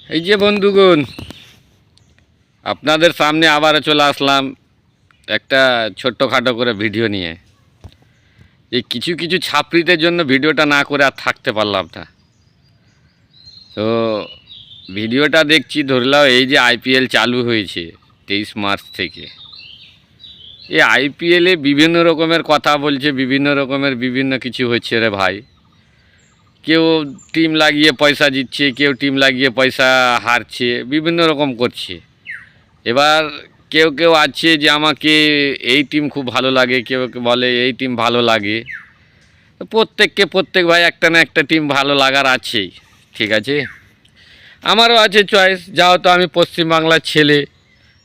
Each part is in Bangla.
এই যে বন্ধুগণ, আপনাদের সামনে আবারও চলে আসলাম একটা ছোট্টখাটো করে ভিডিও নিয়ে। এই কিছু কিছু ছাত্রীদের জন্য ভিডিওটা না করে আর থাকতে পারলাম না। তো ভিডিওটা দেখছি, ধরলাম এই যে আইপিএল চালু হয়েছে 23 মার্চ থেকে। এই আইপিএলে বিভিন্ন রকমের কথা বলছে, বিভিন্ন রকমের বিভিন্ন কিছু হচ্ছে রে ভাই। কেউ টিম লাগিয়ে পয়সা জিতছে, কেউ টিম লাগিয়ে পয়সা হারছে, বিভিন্ন রকম করছে। এবার কেউ কেউ আছে যে আমাকে এই টিম খুব ভালো লাগে, কেউ বলে এই টিম ভালো লাগে। তো প্রত্যেক ভাই একটা না একটা টিম ভালো লাগার আছেই, ঠিক আছে। আমারও আছে চয়েস, যাও তো আমি পশ্চিমবাংলার ছেলে,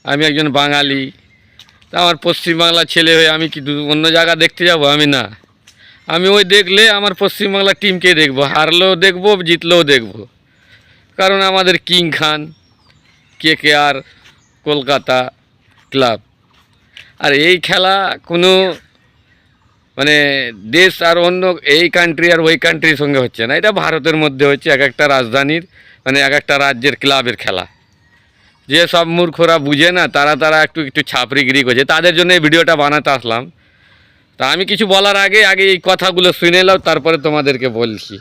আমি একজন বাঙালি। তা আমার পশ্চিমবাংলার ছেলে হয়ে আমি কি অন্য জায়গা দেখতে যাব? আমি না, আমি ওই দেখলে আমার পশ্চিমবাংলার টিমকে দেখব, হারলেও দেখব, জিতলেও দেখব। কারণ আমাদের কিং খান, KKR, কলকাতা ক্লাব। আর এই খেলা কোনো মানে দেশ আর অন্য এই কান্ট্রি আর ওই কান্ট্রির সঙ্গে হচ্ছে না, এটা ভারতের মধ্যে হচ্ছে, এক একটা রাজধানীর মানে এক একটা রাজ্যের ক্লাবের খেলা। যে সব মূর্খরা বুঝে না, তারা একটু ছাপরিগিরি করছে, তাদের জন্য এই ভিডিওটা বানাতে আসলাম। তা আমি কিছু বলার আগে এই কথাগুলো শুনে নাও, তারপরে তোমাদেরকে বলছি,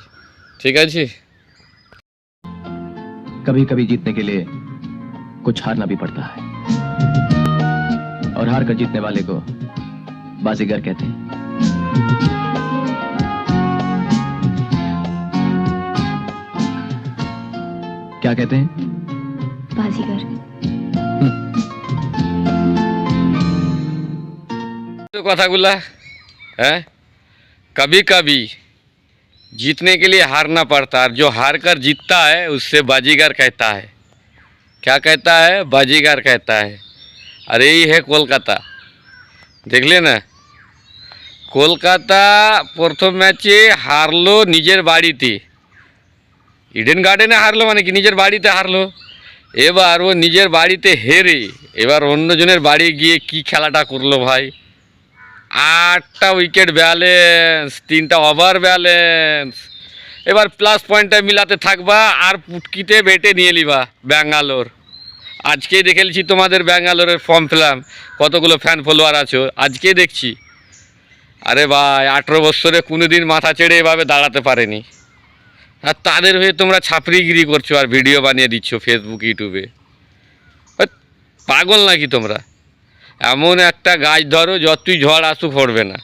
ঠিক আছে। कभी कभी जीतने के लिए कुछ हारना भी पड़ता है और हार कर जीतने वाले को बाजीगर कहते हैं। क्या कहते हैं? बाजीगर। तो কথাগুলা है, कभी कभी जीतने के लिए हारना पड़ता है, जो हार कर जीतता है उससे बाजीगर कहता है। क्या कहता है? बाजीगर कहता है। और यही है कोलकाता, देखले ना, কলকাতা প্রথম ম্যাচে হারলো নিজের বাড়িতে, ইডেন গার্ডেনে হারলো, মানে কি নিজের বাড়িতে হারলো। এবার ও নিজের বাড়িতে হেরে এবার অন্যজনের বাড়ি গিয়ে কি খেলাটা করলো ভাই। 8টা উইকেট ব্যালেন্স, 3টা ওভার ব্যালেন্স। এবার প্লাস পয়েন্টটা মিলাতে থাকবা আর পুটকিতে বেটে নিয়ে নিবা ব্যাঙ্গালোর। আজকেই দেখেছি তোমাদের ব্যাঙ্গালোরের ফর্ম ফিলাম, কতগুলো ফ্যান ফলোয়ার আছো, আজকেই দেখছি। আরে ভাই, 18 বছরে কোনো দিন মাথা চেড়ে এভাবে দাঁড়াতে পারেনি, আর তাদের হয়ে তোমরা ছাপরিগিরি করছো আর ভিডিও বানিয়ে দিচ্ছ ফেসবুক, ইউটিউবে। পাগল নাকি তোমরা? এমন একটা গাছ ধরো, যতই ঝড় আসুক পড়বে না,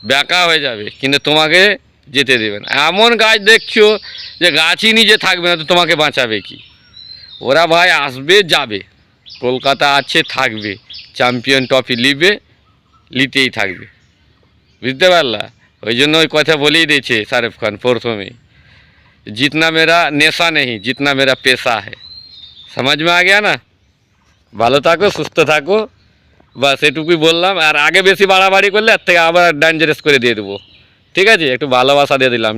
বেঁকা হয়ে যাবে, কিন্তু তোমাকে যেতে দেবে না। এমন গাছ দেখছো যে গাছই নিজে থাকবে না, তো তোমাকে বাঁচাবে কি? ওরা ভাই আসবে যাবে, কলকাতা আছে থাকবে, চ্যাম্পিয়ন ট্রফি নিতেই থাকবে, বুঝতে পারলা? ওই জন্য ওই কথা বলেই দিয়েছে শাহরুখ খান প্রথমেই, জিतना मेरा नेशा नहीं, जितना मेरा पेशा है। समझ में आ गया ना? ভালো থাকো, সুস্থ থাকো, বাস এটুকুই বললাম। আর আগে বেশি বাড়াবাড়ি করলে এর থেকে আবার ডেঞ্জারাস করে দিয়ে দেবো, ঠিক আছে? একটু ভালোবাসা দিয়ে দিলাম।